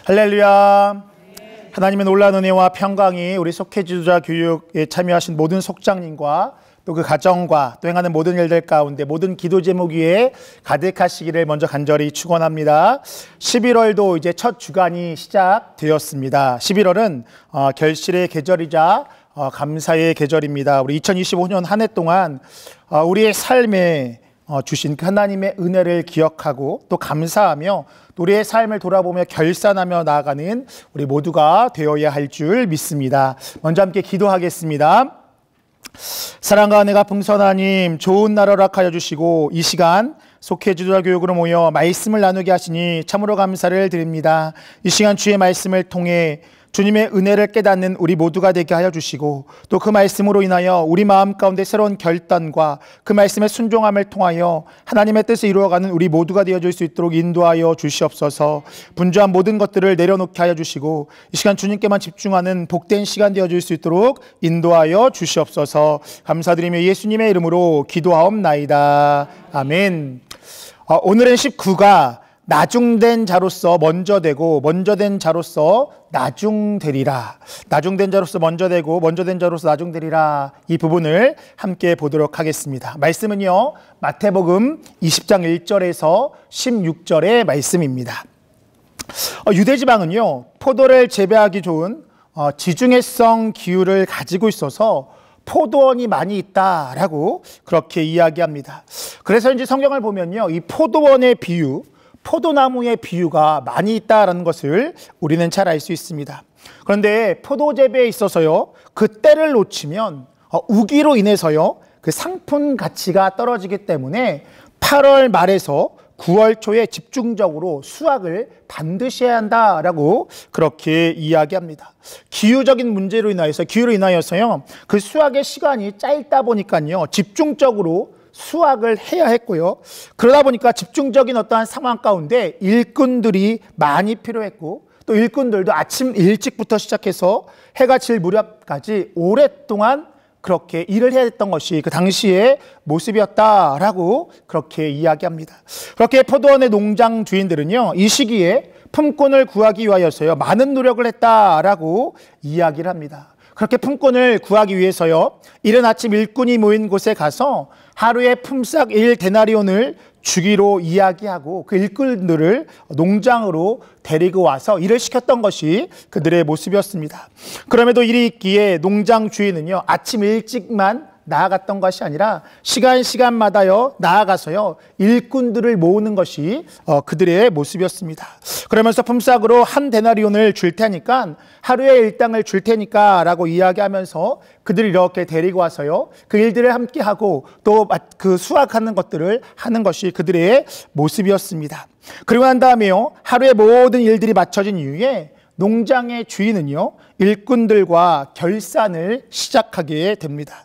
할렐루야. 하나님의 놀라운 은혜와 평강이 우리 속회지도자 교육에 참여하신 모든 속장님과 또 그 가정과 또 행하는 모든 일들 가운데 모든 기도 제목 위에 가득하시기를 먼저 간절히 축원합니다. 11월도 이제 첫 주간이 시작되었습니다. 11월은 결실의 계절이자 감사의 계절입니다. 우리 2025년 한 해 동안 우리의 삶에 주신 그 하나님의 은혜를 기억하고 또 감사하며 또 우리의 삶을 돌아보며 결산하며 나아가는 우리 모두가 되어야 할 줄 믿습니다. 먼저 함께 기도하겠습니다. 사랑과 은혜가 풍성하님, 좋은 날 허락하여 주시고 이 시간 속회지도자 교육으로 모여 말씀을 나누게 하시니 참으로 감사를 드립니다. 이 시간 주의 말씀을 통해 주님의 은혜를 깨닫는 우리 모두가 되게 하여 주시고 또 그 말씀으로 인하여 우리 마음 가운데 새로운 결단과 그 말씀의 순종함을 통하여 하나님의 뜻을 이루어가는 우리 모두가 되어줄 수 있도록 인도하여 주시옵소서. 분주한 모든 것들을 내려놓게 하여 주시고 이 시간 주님께만 집중하는 복된 시간 되어줄 수 있도록 인도하여 주시옵소서. 감사드리며 예수님의 이름으로 기도하옵나이다. 아멘. 오늘은 19가 나중된 자로서 먼저 되고 먼저 된 자로서 나중되리라. 나중된 자로서 먼저 되고 먼저 된 자로서 나중되리라. 이 부분을 함께 보도록 하겠습니다. 말씀은요, 마태복음 20장 1절에서 16절의 말씀입니다. 유대지방은요, 포도를 재배하기 좋은 지중해성 기후를 가지고 있어서 포도원이 많이 있다라고 그렇게 이야기합니다. 그래서 이제 성경을 보면요, 이 포도원의 비유, 포도나무의 비유가 많이 있다라는 것을 우리는 잘 알 수 있습니다. 그런데 포도 재배에 있어서요, 그 때를 놓치면 우기로 인해서요, 그 상품 가치가 떨어지기 때문에 8월 말에서 9월 초에 집중적으로 수확을 반드시 해야 한다라고 그렇게 이야기합니다. 기후적인 문제로 인하여서요, 그 수확의 시간이 짧다 보니까요, 집중적으로 수확을 해야 했고요. 그러다 보니까 집중적인 어떠한 상황 가운데 일꾼들이 많이 필요했고 또 일꾼들도 아침 일찍부터 시작해서 해가 질 무렵까지 오랫동안 그렇게 일을 해야 했던 것이 그 당시의 모습이었다라고 그렇게 이야기합니다. 그렇게 포도원의 농장 주인들은요, 이 시기에 품꾼을 구하기 위하여서요, 많은 노력을 했다라고 이야기를 합니다. 그렇게 품꾼을 구하기 위해서요, 이른 아침 일꾼이 모인 곳에 가서 하루에 품삯 1데나리온을 주기로 이야기하고 그 일꾼들을 농장으로 데리고 와서 일을 시켰던 것이 그들의 모습이었습니다. 그럼에도 일이 있기에 농장 주인은요, 아침 일찍만 나아갔던 것이 아니라 시간마다요 나아가서요 일꾼들을 모으는 것이 그들의 모습이었습니다. 그러면서 품삯으로 1데나리온을 줄 테니까 하루의 일당을 줄 테니까 라고 이야기하면서 그들을 이렇게 데리고 와서요 그 일들을 함께 하고 또 그 수확하는 것들을 하는 것이 그들의 모습이었습니다. 그리고 난 다음에요, 하루의 모든 일들이 마쳐진 이후에 농장의 주인은요, 일꾼들과 결산을 시작하게 됩니다.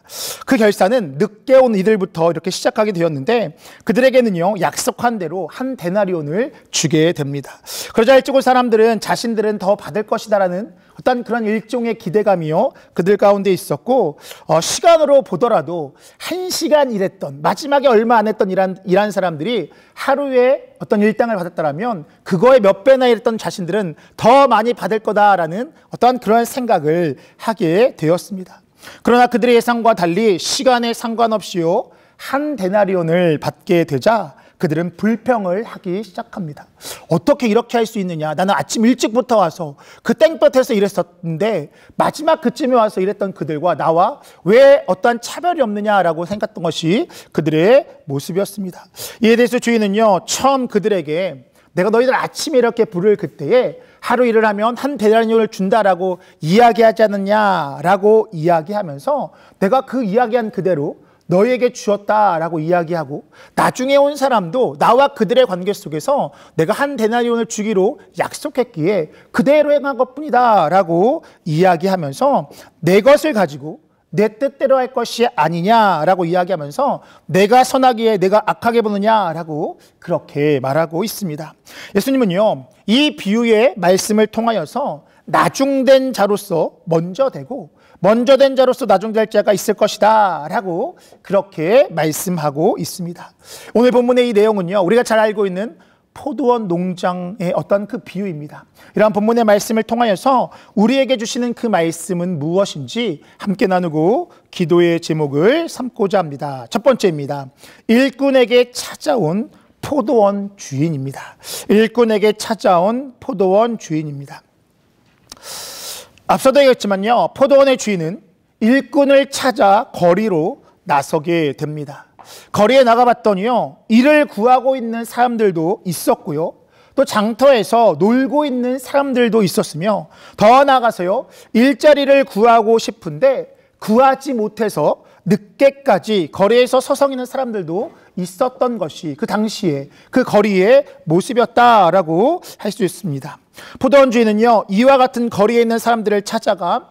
그 결산은 늦게 온 이들부터 이렇게 시작하게 되었는데 그들에게는요, 약속한 대로 1데나리온을 주게 됩니다. 그러자 일찍 올 사람들은 자신들은 더 받을 것이다라는 어떤 그런 일종의 기대감이요, 그들 가운데 있었고 시간으로 보더라도 1시간 일했던, 마지막에 얼마 안 했던 일한 사람들이 하루에 어떤 일당을 받았다면 그거에 몇 배나 일했던 자신들은 더 많이 받을 거다라는 어떤 그런 생각을 하게 되었습니다. 그러나 그들의 예상과 달리 시간에 상관없이요 1데나리온을 받게 되자 그들은 불평을 하기 시작합니다. 어떻게 이렇게 할 수 있느냐? 나는 아침 일찍부터 와서 그 땡볕에서 일했었는데 마지막 그쯤에 와서 일했던 그들과 나와 왜 어떠한 차별이 없느냐라고 생각했던 것이 그들의 모습이었습니다. 이에 대해서 주인은요, 처음 그들에게 내가 너희들 아침에 이렇게 부를 그때에 하루 일을 하면 1데나리온을 준다라고 이야기하지 않느냐라고 이야기하면서 내가 그 이야기한 그대로 너희에게 주었다라고 이야기하고 나중에 온 사람도 나와 그들의 관계 속에서 내가 1데나리온을 주기로 약속했기에 그대로 행한 것뿐이다 라고 이야기하면서 내 것을 가지고 내 뜻대로 할 것이 아니냐라고 이야기하면서 내가 선하기에 내가 악하게 보느냐라고 그렇게 말하고 있습니다. 예수님은요, 이 비유의 말씀을 통하여서 나중된 자로서 먼저 되고 먼저 된 자로서 나중될 자가 있을 것이다 라고 그렇게 말씀하고 있습니다. 오늘 본문의 이 내용은요, 우리가 잘 알고 있는 포도원 농장의 어떤 그 비유입니다. 이러한 본문의 말씀을 통하여서 우리에게 주시는 그 말씀은 무엇인지 함께 나누고 기도의 제목을 삼고자 합니다. 첫 번째입니다. 일꾼에게 찾아온 포도원 주인입니다. 일꾼에게 찾아온 포도원 주인입니다. 앞서도 얘기했지만요, 포도원의 주인은 일꾼을 찾아 거리로 나서게 됩니다. 거리에 나가봤더니요, 일을 구하고 있는 사람들도 있었고요, 또 장터에서 놀고 있는 사람들도 있었으며, 더 나아가서요, 일자리를 구하고 싶은데 구하지 못해서 늦게까지 거리에서 서성이는 사람들도 있었던 것이 그 당시에 그 거리의 모습이었다라고 할 수 있습니다. 포도원 주인은요, 이와 같은 거리에 있는 사람들을 찾아가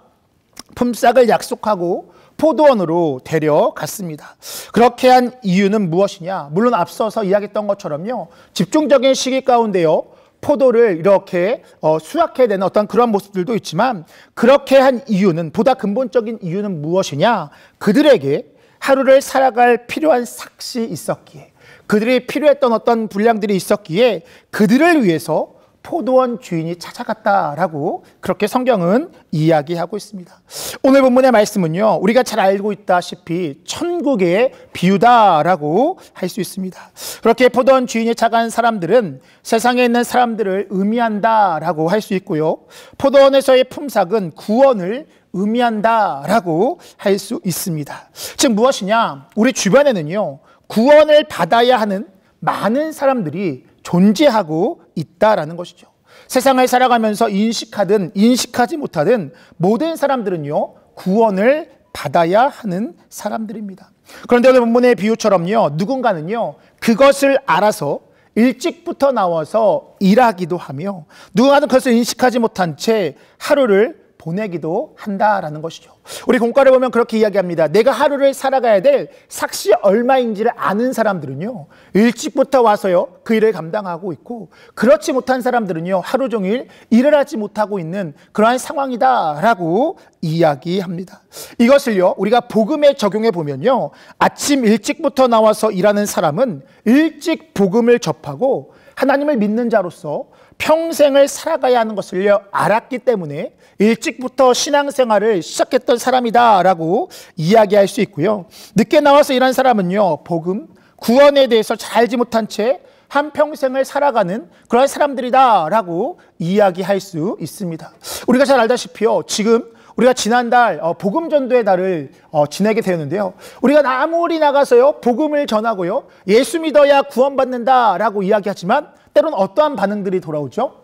품삯을 약속하고 포도원으로 데려갔습니다. 그렇게 한 이유는 무엇이냐? 물론 앞서서 이야기했던 것처럼요, 집중적인 시기 가운데요, 포도를 이렇게 수확해야 되는 어떤 그런 모습들도 있지만, 그렇게 한 이유는, 보다 근본적인 이유는 무엇이냐? 그들에게 하루를 살아갈 필요한 삭시 있었기에, 그들이 필요했던 어떤 분량들이 있었기에 그들을 위해서 포도원 주인이 찾아갔다라고 그렇게 성경은 이야기하고 있습니다. 오늘 본문의 말씀은요, 우리가 잘 알고 있다시피 천국의 비유다라고 할 수 있습니다. 그렇게 포도원 주인이 찾아간 사람들은 세상에 있는 사람들을 의미한다라고 할 수 있고요, 포도원에서의 품삯은 구원을 의미한다라고 할 수 있습니다. 즉 무엇이냐? 우리 주변에는요, 구원을 받아야 하는 많은 사람들이 존재하고 있다라는 것이죠. 세상을 살아가면서 인식하든 인식하지 못하든 모든 사람들은요, 구원을 받아야 하는 사람들입니다. 그런데 오늘 본문의 비유처럼요, 누군가는요, 그것을 알아서 일찍부터 나와서 일하기도 하며, 누군가는 그것을 인식하지 못한 채 하루를 보내기도 한다라는 것이죠. 우리 공과를 보면 그렇게 이야기합니다. 내가 하루를 살아가야 될 삭시 얼마인지를 아는 사람들은요, 일찍부터 와서요, 그 일을 감당하고 있고, 그렇지 못한 사람들은요, 하루 종일 일을 하지 못하고 있는 그러한 상황이다라고 이야기합니다. 이것을요, 우리가 복음에 적용해 보면요, 아침 일찍부터 나와서 일하는 사람은 일찍 복음을 접하고 하나님을 믿는 자로서 평생을 살아가야 하는 것을 알았기 때문에 일찍부터 신앙생활을 시작했던 사람이다라고 이야기할 수 있고요, 늦게 나와서 일한 사람은요, 복음, 구원에 대해서 잘 알지 못한 채 한평생을 살아가는 그런 사람들이다라고 이야기할 수 있습니다. 우리가 잘 알다시피요, 지금 우리가 지난달 복음 전도의 날을 지내게 되었는데요, 우리가 아무리 나가서요, 복음을 전하고요, 예수 믿어야 구원받는다라고 이야기하지만 때로는 어떠한 반응들이 돌아오죠?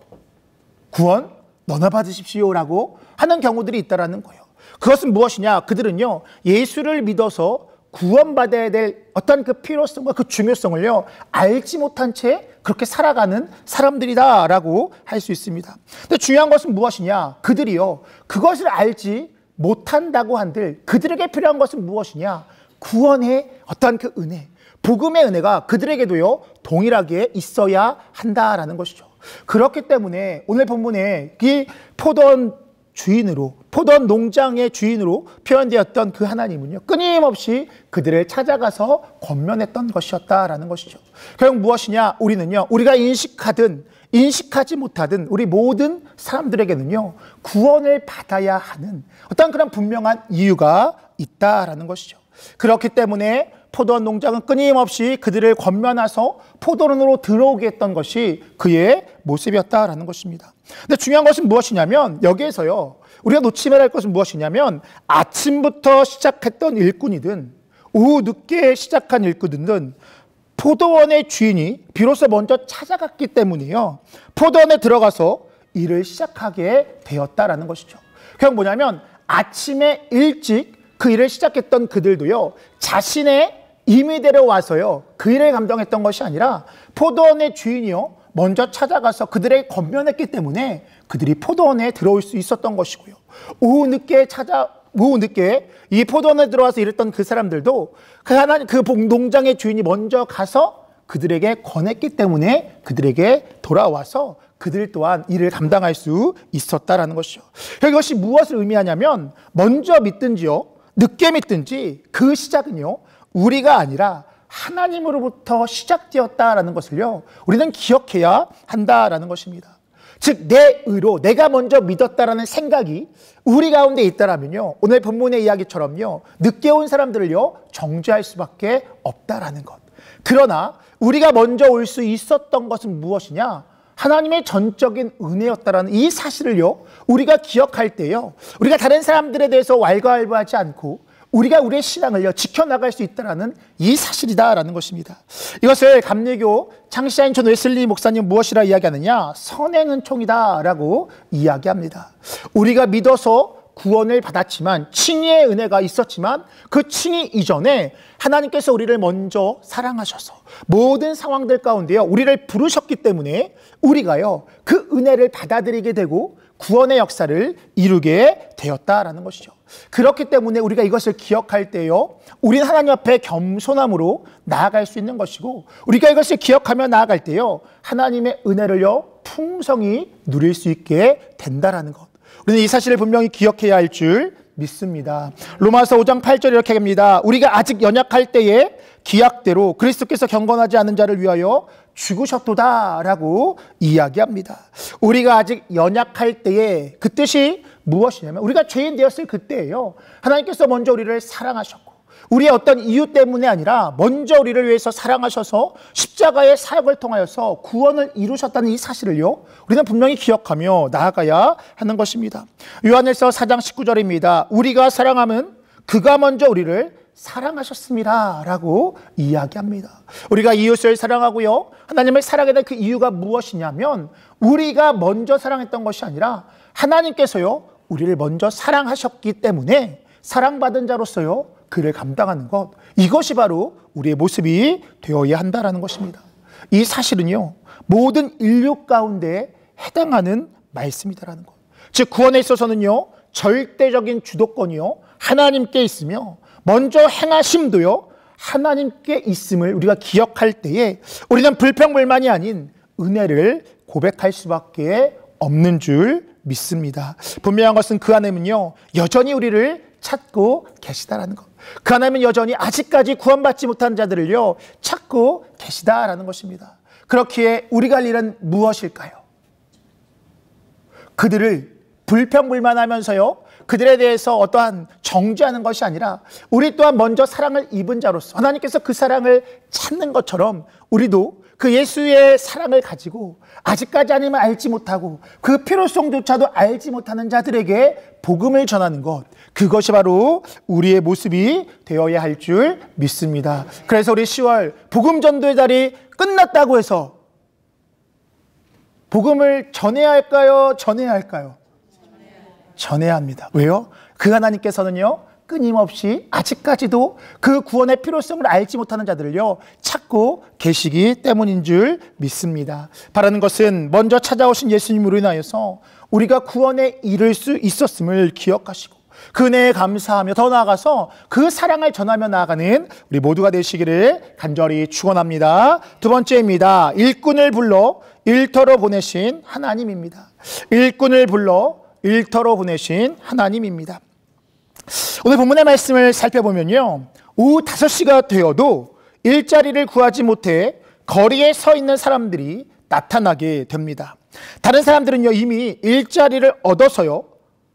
구원 너나 받으십시오라고 하는 경우들이 있다라는 거예요. 그것은 무엇이냐? 그들은요, 예수를 믿어서 구원받아야 될 어떤 그 필요성과 그 중요성을요, 알지 못한 채 그렇게 살아가는 사람들이다라고 할 수 있습니다. 근데 중요한 것은 무엇이냐? 그들이요, 그것을 알지 못한다고 한들 그들에게 필요한 것은 무엇이냐? 구원의 어떤 그 은혜, 복음의 은혜가 그들에게도요, 동일하게 있어야 한다라는 것이죠. 그렇기 때문에 오늘 본문에 이 포도원 주인으로, 포도원 농장의 주인으로 표현되었던 그 하나님은요, 끊임없이 그들을 찾아가서 권면했던 것이었다라는 것이죠. 결국 무엇이냐? 우리는요, 우리가 인식하든 인식하지 못하든 우리 모든 사람들에게는요, 구원을 받아야 하는 어떤 그런 분명한 이유가 있다라는 것이죠. 그렇기 때문에 포도원 농장은 끊임없이 그들을 권면해서 포도원으로 들어오게 했던 것이 그의 모습이었다라는 것입니다. 근데 중요한 것은 무엇이냐면, 여기에서요, 우리가 놓치지 말아야 할 것은 무엇이냐면, 아침부터 시작했던 일꾼이든 오후 늦게 시작한 일꾼이든 포도원의 주인이 비로소 먼저 찾아갔기 때문에요, 포도원에 들어가서 일을 시작하게 되었다라는 것이죠. 그냥 뭐냐면, 아침에 일찍 그 일을 시작했던 그들도요, 자신의 임의대로 와서요, 그 일을 감당했던 것이 아니라 포도원의 주인이요, 먼저 찾아가서 그들에게 권면했기 때문에 그들이 포도원에 들어올 수 있었던 것이고요, 오후 늦게 이 포도원에 들어와서 일했던 그 사람들도 그 농장의 주인이 먼저 가서 그들에게 권했기 때문에 그들에게 돌아와서 그들 또한 일을 감당할 수 있었다라는 것이죠. 이것이 무엇을 의미하냐면, 먼저 믿든지요, 늦게 믿든지 그 시작은요, 우리가 아니라 하나님으로부터 시작되었다라는 것을요, 우리는 기억해야 한다라는 것입니다. 즉, 내 의로 내가 먼저 믿었다라는 생각이 우리 가운데 있다라면요, 오늘 본문의 이야기처럼요, 늦게 온 사람들을요 정죄할 수밖에 없다라는 것. 그러나 우리가 먼저 올 수 있었던 것은 무엇이냐? 하나님의 전적인 은혜였다라는 이 사실을요 우리가 기억할 때요, 우리가 다른 사람들에 대해서 왈가왈부하지 않고 우리가 우리의 신앙을요 지켜나갈 수 있다라는 이 사실이다라는 것입니다. 이것을 감리교 창시자인 존 웨슬리 목사님 무엇이라 이야기하느냐? 선행은총이다라고 이야기합니다. 우리가 믿어서 구원을 받았지만, 칭의의 은혜가 있었지만 그 칭의 이전에 하나님께서 우리를 먼저 사랑하셔서 모든 상황들 가운데요 우리를 부르셨기 때문에 우리가요 그 은혜를 받아들이게 되고 구원의 역사를 이루게 되었다라는 것이죠. 그렇기 때문에 우리가 이것을 기억할 때요, 우리는 하나님 앞에 겸손함으로 나아갈 수 있는 것이고, 우리가 이것을 기억하며 나아갈 때요, 하나님의 은혜를요 풍성히 누릴 수 있게 된다라는 것. 우리는 이 사실을 분명히 기억해야 할 줄 믿습니다. 로마서 5장 8절 이렇게 합니다. 우리가 아직 연약할 때에 기약대로 그리스도께서 경건하지 않은 자를 위하여 죽으셨도다라고 이야기합니다. 우리가 아직 연약할 때에, 그 뜻이 무엇이냐면 우리가 죄인 되었을 그때예요, 하나님께서 먼저 우리를 사랑하셨고 우리의 어떤 이유 때문에 아니라 먼저 우리를 위해서 사랑하셔서 십자가의 사역을 통하여서 구원을 이루셨다는 이 사실을요 우리는 분명히 기억하며 나아가야 하는 것입니다. 요한일서 4장 19절입니다. 우리가 사랑함은 그가 먼저 우리를 사랑하셨습니다 라고 이야기합니다. 우리가 이웃을 사랑하고요 하나님을 사랑하게 된 그 이유가 무엇이냐면, 우리가 먼저 사랑했던 것이 아니라 하나님께서요 우리를 먼저 사랑하셨기 때문에 사랑받은 자로서요 그를 감당하는 것, 이것이 바로 우리의 모습이 되어야 한다는 것입니다. 이 사실은요 모든 인류 가운데 해당하는 말씀이다라는 것. 즉, 구원에 있어서는요 절대적인 주도권이요 하나님께 있으며 먼저 행하심도요 하나님께 있음을 우리가 기억할 때에 우리는 불평불만이 아닌 은혜를 고백할 수밖에 없는 줄 믿습니다. 분명한 것은 그 하나님은요 여전히 우리를 찾고 계시다라는 것. 그 하나님은 여전히 아직까지 구원받지 못한 자들을요 찾고 계시다라는 것입니다. 그렇기에 우리가 할 일은 무엇일까요? 그들을 불평불만하면서요 그들에 대해서 어떠한 정죄하는 것이 아니라 우리 또한 먼저 사랑을 입은 자로서 하나님께서 그 사랑을 찾는 것처럼 우리도 그 예수의 사랑을 가지고 아직까지 하나님을 알지 못하고 그 필요성조차도 알지 못하는 자들에게 복음을 전하는 것, 그것이 바로 우리의 모습이 되어야 할 줄 믿습니다. 그래서 우리 10월 복음 전도의 달이 끝났다고 해서 복음을 전해야 할까요? 전해야 할까요? 전해야 합니다. 왜요? 그 하나님께서는요 끊임없이 아직까지도 그 구원의 필요성을 알지 못하는 자들을요 찾고 계시기 때문인 줄 믿습니다. 바라는 것은 먼저 찾아오신 예수님으로 인하여서 우리가 구원에 이를 수 있었음을 기억하시고 그 은혜에 감사하며 더 나아가서 그 사랑을 전하며 나아가는 우리 모두가 되시기를 간절히 축원합니다. 두 번째입니다. 일꾼을 불러 일터로 보내신 하나님입니다. 일꾼을 불러 일터로 보내신 하나님입니다. 오늘 본문의 말씀을 살펴보면요 오후 5시가 되어도 일자리를 구하지 못해 거리에 서 있는 사람들이 나타나게 됩니다. 다른 사람들은요 이미 일자리를 얻어서요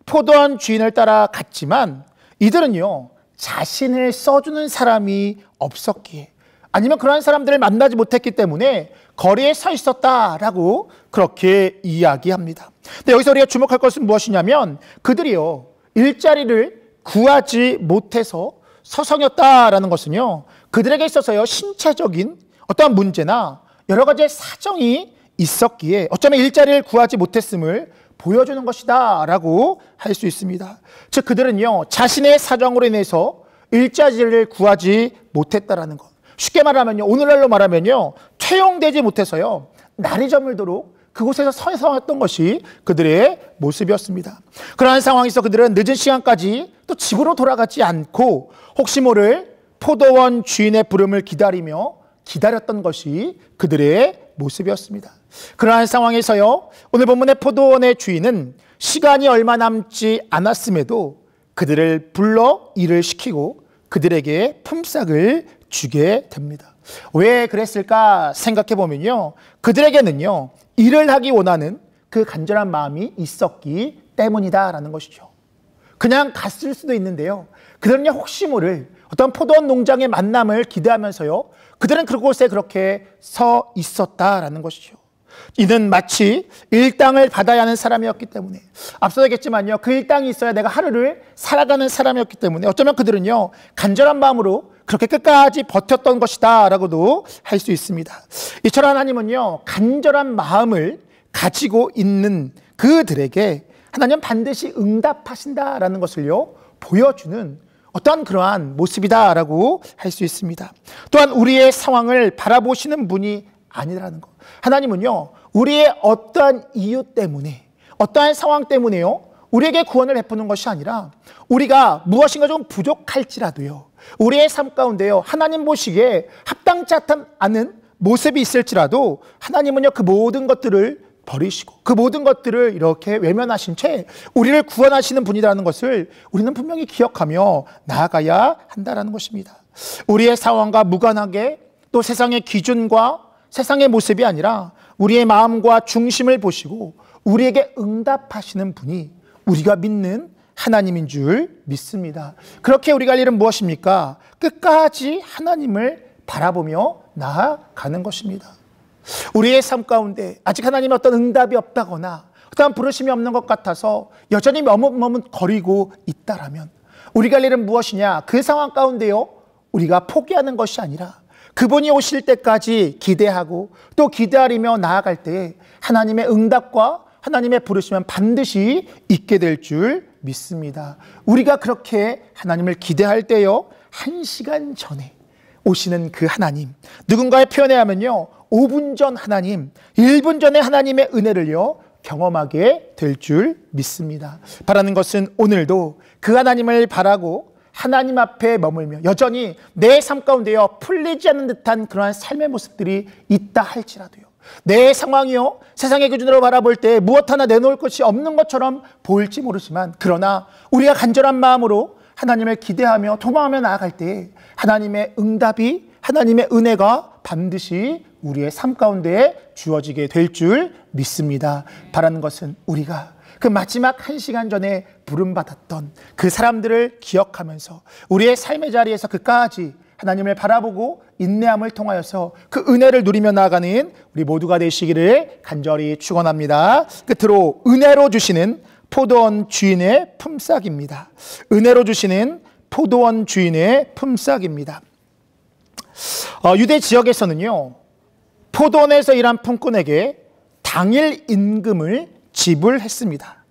포도원 주인을 따라 갔지만 이들은요 자신을 써주는 사람이 없었기에, 아니면 그러한 사람들을 만나지 못했기 때문에 거리에 서 있었다라고 그렇게 이야기합니다. 근데 여기서 우리가 주목할 것은 무엇이냐면 그들이요 일자리를 구하지 못해서 서성였다라는 것은요 그들에게 있어서요 신체적인 어떠한 문제나 여러 가지의 사정이 있었기에 어쩌면 일자리를 구하지 못했음을 보여주는 것이다 라고 할 수 있습니다. 즉 그들은요 자신의 사정으로 인해서 일자리를 구하지 못했다라는 것, 쉽게 말하면요 오늘날로 말하면요 채용되지 못해서요 날이 저물도록 그곳에서 서성했던 것이 그들의 모습이었습니다. 그러한 상황에서 그들은 늦은 시간까지 또 집으로 돌아가지 않고 혹시 모를 포도원 주인의 부름을 기다렸던 것이 그들의 모습이었습니다. 그러한 상황에서요 오늘 본문의 포도원의 주인은 시간이 얼마 남지 않았음에도 그들을 불러 일을 시키고 그들에게 품삯을 주게 됩니다. 왜 그랬을까 생각해 보면요, 그들에게는요 일을 하기 원하는 그 간절한 마음이 있었기 때문이다라는 것이죠. 그냥 갔을 수도 있는데요, 그들은요 혹시 모를 어떤 포도원 농장의 만남을 기대하면서요 그들은 그곳에 그렇게 서 있었다라는 것이죠. 이는 마치 일당을 받아야 하는 사람이었기 때문에, 앞서도 얘기했지만요, 그 일당이 있어야 내가 하루를 살아가는 사람이었기 때문에 어쩌면 그들은요 간절한 마음으로 그렇게 끝까지 버텼던 것이다 라고도 할 수 있습니다. 이처럼 하나님은요 간절한 마음을 가지고 있는 그들에게 하나님 반드시 응답하신다라는 것을요 보여주는 어떠한 그러한 모습이다라고 할 수 있습니다. 또한 우리의 상황을 바라보시는 분이 아니라는 것. 하나님은요 우리의 어떠한 이유 때문에, 어떠한 상황 때문에요 우리에게 구원을 베푸는 것이 아니라, 우리가 무엇인가 좀 부족할지라도요 우리의 삶 가운데요 하나님 보시기에 합당치 않은 모습이 있을지라도 하나님은요 그 모든 것들을 버리시고 그 모든 것들을 이렇게 외면하신 채 우리를 구원하시는 분이라는 것을 우리는 분명히 기억하며 나아가야 한다는 것입니다. 우리의 상황과 무관하게, 또 세상의 기준과 세상의 모습이 아니라 우리의 마음과 중심을 보시고 우리에게 응답하시는 분이 우리가 믿는 하나님인 줄 믿습니다. 그렇게 우리가 할 일은 무엇입니까? 끝까지 하나님을 바라보며 나아가는 것입니다. 우리의 삶 가운데 아직 하나님의 어떤 응답이 없다거나 어떤 부르심이 없는 것 같아서 여전히 머뭇머뭇거리고 있다라면 우리가 할 일은 무엇이냐? 그 상황 가운데요 우리가 포기하는 것이 아니라 그분이 오실 때까지 기대하고 또 기다리며 나아갈 때에 하나님의 응답과 하나님의 부르심은 반드시 있게 될 줄 믿습니다. 우리가 그렇게 하나님을 기대할 때요 1시간 전에 오시는 그 하나님, 누군가의 표현에 하면요 5분 전 하나님, 1분 전에 하나님의 은혜를요 경험하게 될 줄 믿습니다. 바라는 것은 오늘도 그 하나님을 바라고 하나님 앞에 머물며 여전히 내 삶 가운데요 풀리지 않는 듯한 그러한 삶의 모습들이 있다 할지라도요, 내 상황이요 세상의 기준으로 바라볼 때 무엇 하나 내놓을 것이 없는 것처럼 보일지 모르지만, 그러나 우리가 간절한 마음으로 하나님을 기대하며 도망하며 나아갈 때 하나님의 응답이, 하나님의 은혜가 반드시 우리의 삶 가운데 주어지게 될 줄 믿습니다. 바라는 것은 우리가 그 마지막 1시간 전에 부름받았던 그 사람들을 기억하면서 우리의 삶의 자리에서 끝까지 하나님을 바라보고 인내함을 통하여서 그 은혜를 누리며 나아가는 우리 모두가 되시기를 간절히 축원합니다. 끝으로 은혜로 주시는 포도원 주인의 품삯입니다. 은혜로 주시는 포도원 주인의 품삯입니다. 유대 지역에서는요 포도원에서 일한 품꾼에게 당일 임금을 지불했습니다.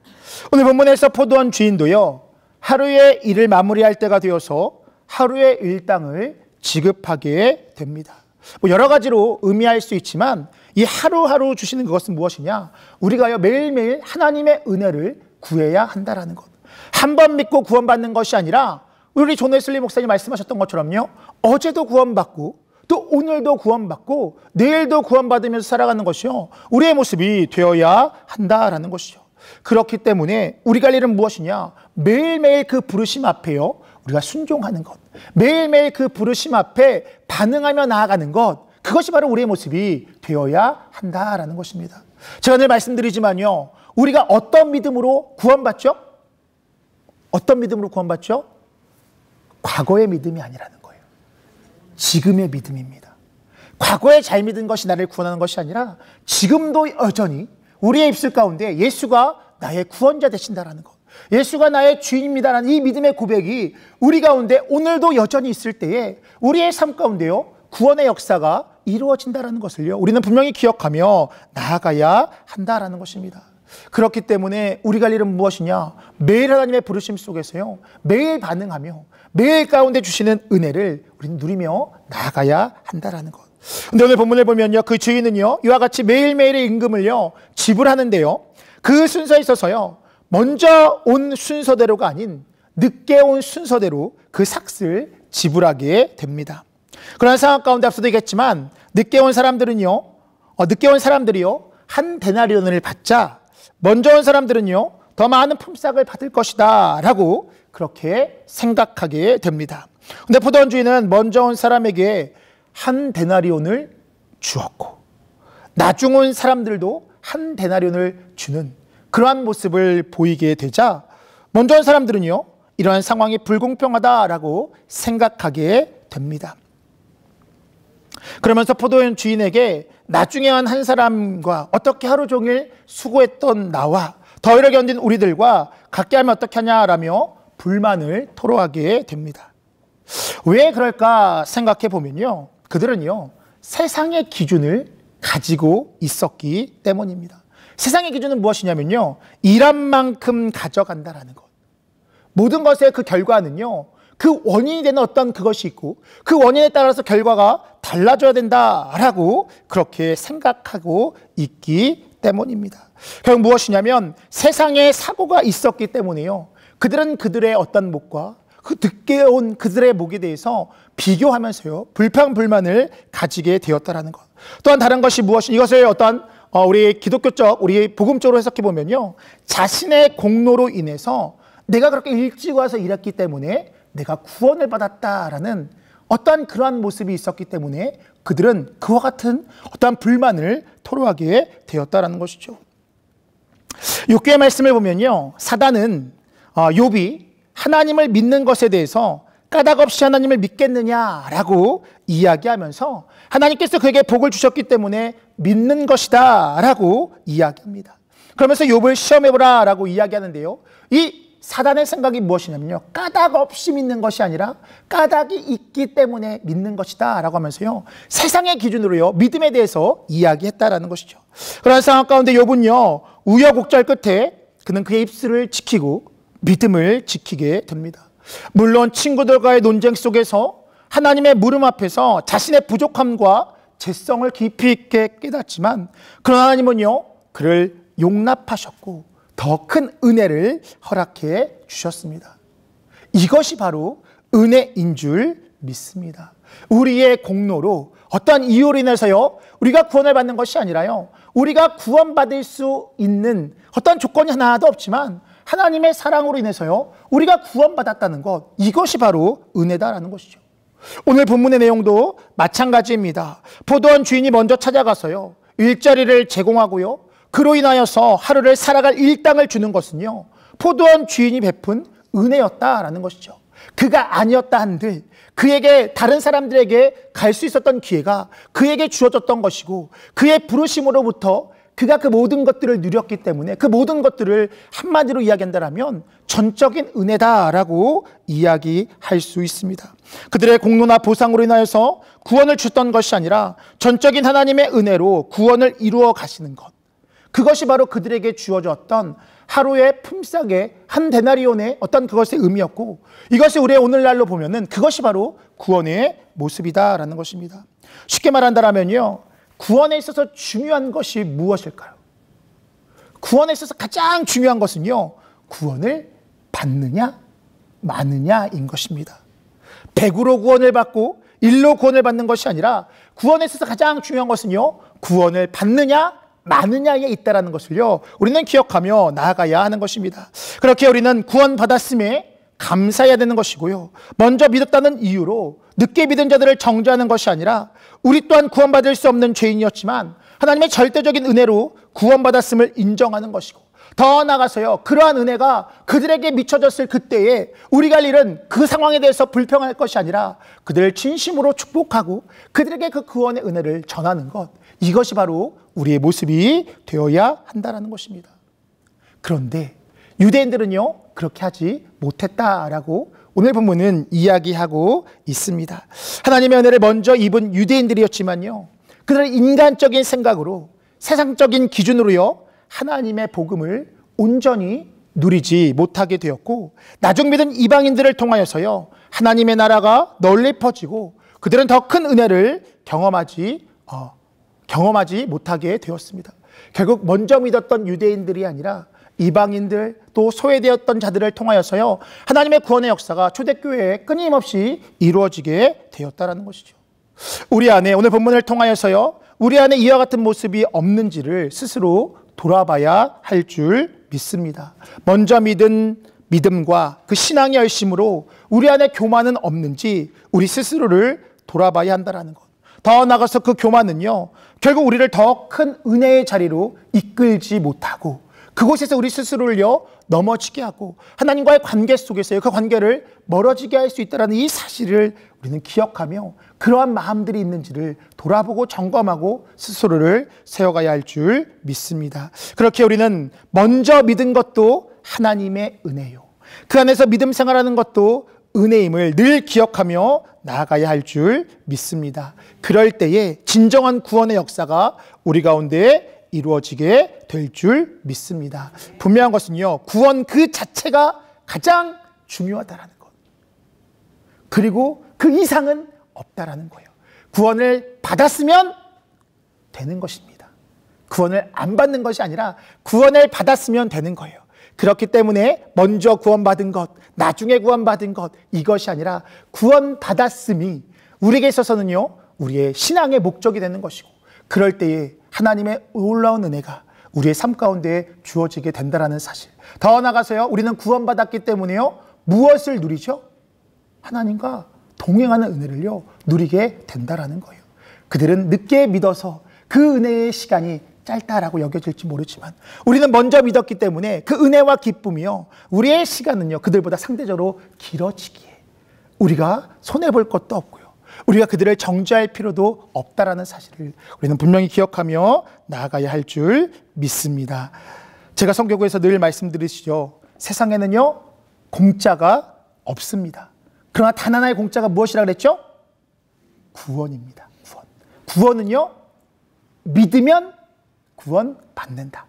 오늘 본문에서 포도원 주인도요 하루의 일을 마무리할 때가 되어서 하루의 일당을 지급하게 됩니다. 여러 가지로 의미할 수 있지만 이 하루하루 주시는 그것은 무엇이냐? 우리가요 매일매일 하나님의 은혜를 구해야 한다라는 것. 한 번 믿고 구원받는 것이 아니라 우리 존 웨슬리 목사님 말씀하셨던 것처럼요 어제도 구원받고 또 오늘도 구원받고 내일도 구원받으면서 살아가는 것이요 우리의 모습이 되어야 한다라는 것이죠. 그렇기 때문에 우리가 할 일은 무엇이냐? 매일매일 그 부르심 앞에요 우리가 순종하는 것, 매일매일 그 부르심 앞에 반응하며 나아가는 것, 그것이 바로 우리의 모습이 되어야 한다라는 것입니다. 제가 늘 말씀드리지만요 우리가 어떤 믿음으로 구원받죠? 어떤 믿음으로 구원받죠? 과거의 믿음이 아니라는 거예요. 지금의 믿음입니다. 과거에 잘 믿은 것이 나를 구원하는 것이 아니라 지금도 여전히 우리의 입술 가운데 예수가 나의 구원자 되신다라는 것, 예수가 나의 주인입니다라는 이 믿음의 고백이 우리 가운데 오늘도 여전히 있을 때에 우리의 삶 가운데요 구원의 역사가 이루어진다라는 것을요 우리는 분명히 기억하며 나아가야 한다라는 것입니다. 그렇기 때문에 우리가 할 일은 무엇이냐? 매일 하나님의 부르심 속에서요 매일 반응하며 매일 가운데 주시는 은혜를 우리는 누리며 나아가야 한다라는 것. 근데 오늘 본문을 보면요 그 주인은요 이와 같이 매일매일의 임금을요 지불하는데요 그 순서에 있어서요 먼저 온 순서대로가 아닌 늦게 온 순서대로 그 삭슬 지불하게 됩니다. 그런 상황 가운데 앞서도 얘기했지만 늦게 온 사람들이요 한 데나리온을 받자 먼저 온 사람들은요 더 많은 품삯을 받을 것이다 라고 그렇게 생각하게 됩니다. 근데 포도원 주인은 먼저 온 사람에게 한 데나리온을 주었고 나중 온 사람들도 한 데나리온을 주는 그러한 모습을 보이게 되자 먼저 온 사람들은요, 이러한 상황이 불공평하다라고 생각하게 됩니다. 그러면서 포도원 주인에게 나중에 온 한 사람과 어떻게 하루 종일 수고했던 나와 더위를 견딘 우리들과 같게 하면 어떻게 하냐라며 불만을 토로하게 됩니다. 왜 그럴까 생각해 보면요, 그들은요 세상의 기준을 가지고 있었기 때문입니다. 세상의 기준은 무엇이냐면요, 일한 만큼 가져간다라는 것. 모든 것의 그 결과는요, 그 원인이 되는 어떤 그것이 있고 그 원인에 따라서 결과가 달라져야 된다라고 그렇게 생각하고 있기 때문입니다. 결국 무엇이냐면 세상에 사고가 있었기 때문에요, 그들은 그들의 어떤 목과 그 늦게 온 그들의 목에 대해서 비교하면서요 불평불만을 가지게 되었다라는 것. 또한 다른 것이 무엇이, 이것을 어떤 우리 기독교적, 우리 복음적으로 해석해 보면요, 자신의 공로로 인해서 내가 그렇게 일찍 와서 일했기 때문에 내가 구원을 받았다라는 어떠한 그러한 모습이 있었기 때문에 그들은 그와 같은 어떠한 불만을 토로하게 되었다라는 것이죠. 욥기의 말씀을 보면요, 사단은 욥이 하나님을 믿는 것에 대해서 까닭 없이 하나님을 믿겠느냐라고 이야기하면서 하나님께서 그에게 복을 주셨기 때문에 믿는 것이다 라고 이야기합니다. 그러면서 욥을 시험해보라 라고 이야기하는데요, 이 사단의 생각이 무엇이냐면요, 까닭 없이 믿는 것이 아니라 까닭이 있기 때문에 믿는 것이다 라고 하면서요 세상의 기준으로요 믿음에 대해서 이야기했다라는 것이죠. 그런 상황 가운데 욥은요 우여곡절 끝에 그는 그의 입술을 지키고 믿음을 지키게 됩니다. 물론 친구들과의 논쟁 속에서 하나님의 물음 앞에서 자신의 부족함과 죄성을 깊이 있게 깨닫지만 그러나 하나님은요 그를 용납하셨고 더 큰 은혜를 허락해 주셨습니다. 이것이 바로 은혜인 줄 믿습니다. 우리의 공로로 어떠한 이유로 인해서요 우리가 구원을 받는 것이 아니라요, 우리가 구원받을 수 있는 어떤 조건이 하나도 없지만 하나님의 사랑으로 인해서요 우리가 구원받았다는 것, 이것이 바로 은혜다라는 것이죠. 오늘 본문의 내용도 마찬가지입니다. 포도원 주인이 먼저 찾아가서요 일자리를 제공하고요 그로 인하여서 하루를 살아갈 일당을 주는 것은요 포도원 주인이 베푼 은혜였다라는 것이죠. 그가 아니었다 한들 그에게, 다른 사람들에게 갈 수 있었던 기회가 그에게 주어졌던 것이고 그의 부르심으로부터 그가 그 모든 것들을 누렸기 때문에 그 모든 것들을 한마디로 이야기한다면 전적인 은혜다라고 이야기할 수 있습니다. 그들의 공로나 보상으로 인하여서 구원을 주던 것이 아니라 전적인 하나님의 은혜로 구원을 이루어 가시는 것, 그것이 바로 그들에게 주어졌던 하루의 품삯의 한 데나리온의 어떤 그것의 의미였고, 이것이 우리의 오늘날로 보면은 그것이 바로 구원의 모습이다라는 것입니다. 쉽게 말한다면요, 구원에 있어서 중요한 것이 무엇일까요? 구원에 있어서 가장 중요한 것은요, 구원을 받느냐 마느냐인 것입니다. 100으로 구원을 받고 1로 구원을 받는 것이 아니라 구원에 있어서 가장 중요한 것은요, 구원을 받느냐 마느냐에 있다는 것을요 우리는 기억하며 나아가야 하는 것입니다. 그렇게 우리는 구원받았음에 감사해야 되는 것이고요, 먼저 믿었다는 이유로 늦게 믿은 자들을 정죄하는 것이 아니라 우리 또한 구원받을 수 없는 죄인이었지만 하나님의 절대적인 은혜로 구원받았음을 인정하는 것이고, 더 나아가서요 그러한 은혜가 그들에게 미쳐졌을 그때에 우리가 할 일은 그 상황에 대해서 불평할 것이 아니라 그들을 진심으로 축복하고 그들에게 그 구원의 은혜를 전하는 것, 이것이 바로 우리의 모습이 되어야 한다는 것입니다. 그런데 유대인들은요 그렇게 하지 못했다라고 오늘 본문은 이야기하고 있습니다. 하나님의 은혜를 먼저 입은 유대인들이었지만요, 그들의 인간적인 생각으로, 세상적인 기준으로요 하나님의 복음을 온전히 누리지 못하게 되었고, 나중 믿은 이방인들을 통하여서요 하나님의 나라가 널리 퍼지고 그들은 더 큰 은혜를 경험하지 못하게 되었습니다. 결국 먼저 믿었던 유대인들이 아니라 이방인들, 또 소외되었던 자들을 통하여서요 하나님의 구원의 역사가 초대교회에 끊임없이 이루어지게 되었다는 것이죠. 우리 안에, 오늘 본문을 통하여서요 우리 안에 이와 같은 모습이 없는지를 스스로 돌아봐야 할 줄 믿습니다. 먼저 믿은 믿음과 그 신앙의 열심으로 우리 안에 교만은 없는지 우리 스스로를 돌아봐야 한다는 것. 더 나아가서 그 교만은요, 결국 우리를 더 큰 은혜의 자리로 이끌지 못하고 그곳에서 우리 스스로를요 넘어지게 하고 하나님과의 관계 속에서요 그 관계를 멀어지게 할 수 있다는 이 사실을 우리는 기억하며 그러한 마음들이 있는지를 돌아보고 점검하고 스스로를 세워가야 할 줄 믿습니다. 그렇게 우리는 먼저 믿은 것도 하나님의 은혜요, 그 안에서 믿음 생활하는 것도 은혜임을 늘 기억하며 나아가야 할 줄 믿습니다. 그럴 때에 진정한 구원의 역사가 우리 가운데 이루어지게 될 줄 믿습니다. 분명한 것은요, 구원 그 자체가 가장 중요하다라는 것. 그리고 그 이상은 없다라는 거예요. 구원을 받았으면 되는 것입니다. 구원을 안 받는 것이 아니라 구원을 받았으면 되는 거예요. 그렇기 때문에 먼저 구원받은 것, 나중에 구원받은 것, 이것이 아니라 구원받았음이 우리에게 있어서는요, 우리의 신앙의 목적이 되는 것이고, 그럴 때에 하나님의 놀라운 은혜가 우리의 삶 가운데 주어지게 된다는 사실. 더 나아가서요, 우리는 구원받았기 때문에요, 무엇을 누리죠? 하나님과 동행하는 은혜를요, 누리게 된다는 거예요. 그들은 늦게 믿어서 그 은혜의 시간이 짧다라고 여겨질지 모르지만 우리는 먼저 믿었기 때문에 그 은혜와 기쁨이요, 우리의 시간은요 그들보다 상대적으로 길어지기에 우리가 손해볼 것도 없고요, 우리가 그들을 정죄할 필요도 없다라는 사실을 우리는 분명히 기억하며 나아가야 할 줄 믿습니다. 제가 성교구에서 늘 말씀드리시죠, 세상에는요 공짜가 없습니다. 그러나 단 하나의 공짜가 무엇이라 그랬죠? 구원입니다. 구원은요 믿으면 구원 받는다.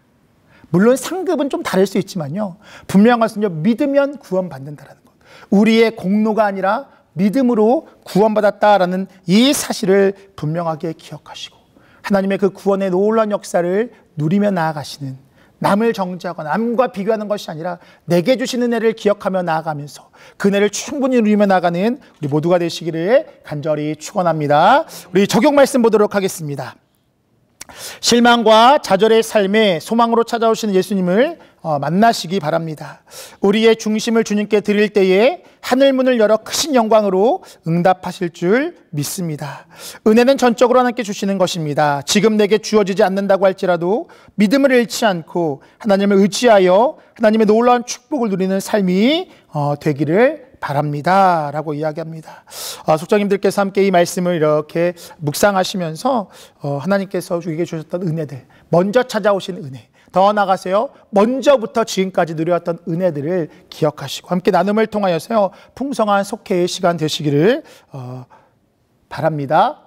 물론 상급은 좀 다를 수 있지만요, 분명한 것은요, 믿으면 구원 받는다는 것. 우리의 공로가 아니라 믿음으로 구원받았다라는 이 사실을 분명하게 기억하시고 하나님의 그 구원의 놀라운 역사를 누리며 나아가시는, 남을 정죄하거나 남과 비교하는 것이 아니라 내게 주신 은혜를 기억하며 나아가면서 그 은혜를 충분히 누리며 나가는 우리 모두가 되시기를 간절히 축원합니다. 우리 적용 말씀 보도록 하겠습니다. 실망과 좌절의 삶에 소망으로 찾아오시는 예수님을 만나시기 바랍니다. 우리의 중심을 주님께 드릴 때에 하늘문을 열어 크신 영광으로 응답하실 줄 믿습니다. 은혜는 전적으로 하나님께 주시는 것입니다. 지금 내게 주어지지 않는다고 할지라도 믿음을 잃지 않고 하나님을 의지하여 하나님의 놀라운 축복을 누리는 삶이 되기를 바랍니다 라고 이야기합니다. 속장님들께서 함께 이 말씀을 이렇게 묵상하시면서 하나님께서 우리에게 주셨던 은혜들, 먼저 찾아오신 은혜, 더 나아가세요, 먼저부터 지금까지 누려왔던 은혜들을 기억하시고 함께 나눔을 통하여서요 풍성한 속회의 시간 되시기를 바랍니다.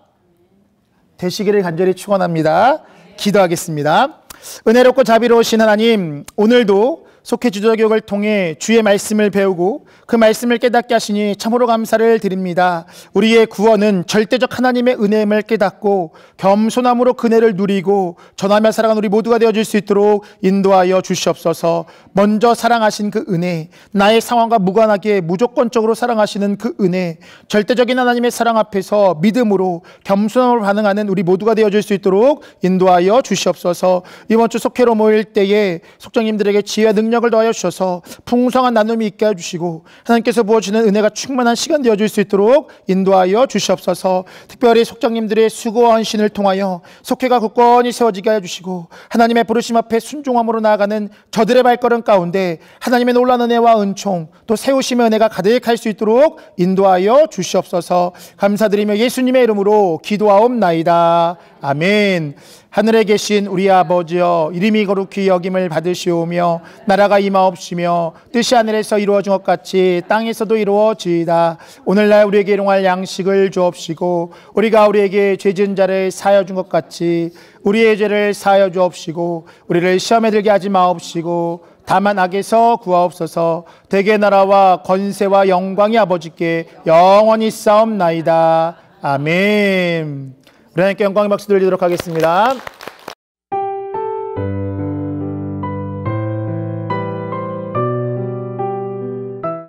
되시기를 간절히 축원합니다. 기도하겠습니다. 은혜롭고 자비로우신 하나님, 오늘도 속회 주저교육을 통해 주의 말씀을 배우고 그 말씀을 깨닫게 하시니 참으로 감사를 드립니다. 우리의 구원은 절대적 하나님의 은혜임을 깨닫고 겸손함으로 그 은혜를 누리고 전하며 살아가는 우리 모두가 되어줄 수 있도록 인도하여 주시옵소서. 먼저 사랑하신 그 은혜, 나의 상황과 무관하게 무조건적으로 사랑하시는 그 은혜, 절대적인 하나님의 사랑 앞에서 믿음으로 겸손함으로 반응하는 우리 모두가 되어줄 수 있도록 인도하여 주시옵소서. 이번 주 속회로 모일 때에 속장님들에게 지혜와 능력을 더하여 주셔서 풍성한 나눔이 있게 해주시고 하나님께서 부어주시는 은혜가 충만한 시간 되어줄 수 있도록 인도하여 주시옵소서. 특별히 속장님들의 수고와 헌신을 통하여 속회가 굳건히 세워지게 해주시고 하나님의 부르심 앞에 순종함으로 나아가는 저들의 발걸음 가운데 하나님의 놀라운 은혜와 은총, 또 세우심의 은혜가 가득할 수 있도록 인도하여 주시옵소서. 감사드리며 예수님의 이름으로 기도하옵나이다. 아멘. 하늘에 계신 우리 아버지여, 이름이 거룩히 여김을 받으시오며 나라가 임하옵시며 뜻이 하늘에서 이루어진 것 같이 땅에서도 이루어지이다. 오늘날 우리에게 일용할 양식을 주옵시고 우리가 우리에게 죄 지은 자를 사하여 준 것 같이 우리의 죄를 사하여 주옵시고 우리를 시험에 들게 하지 마옵시고 다만 악에서 구하옵소서. 대개 나라와 권세와 영광이 아버지께 영원히 싸움나이다. 아멘. 우리 하나님께 영광의 박수 드리도록 하겠습니다.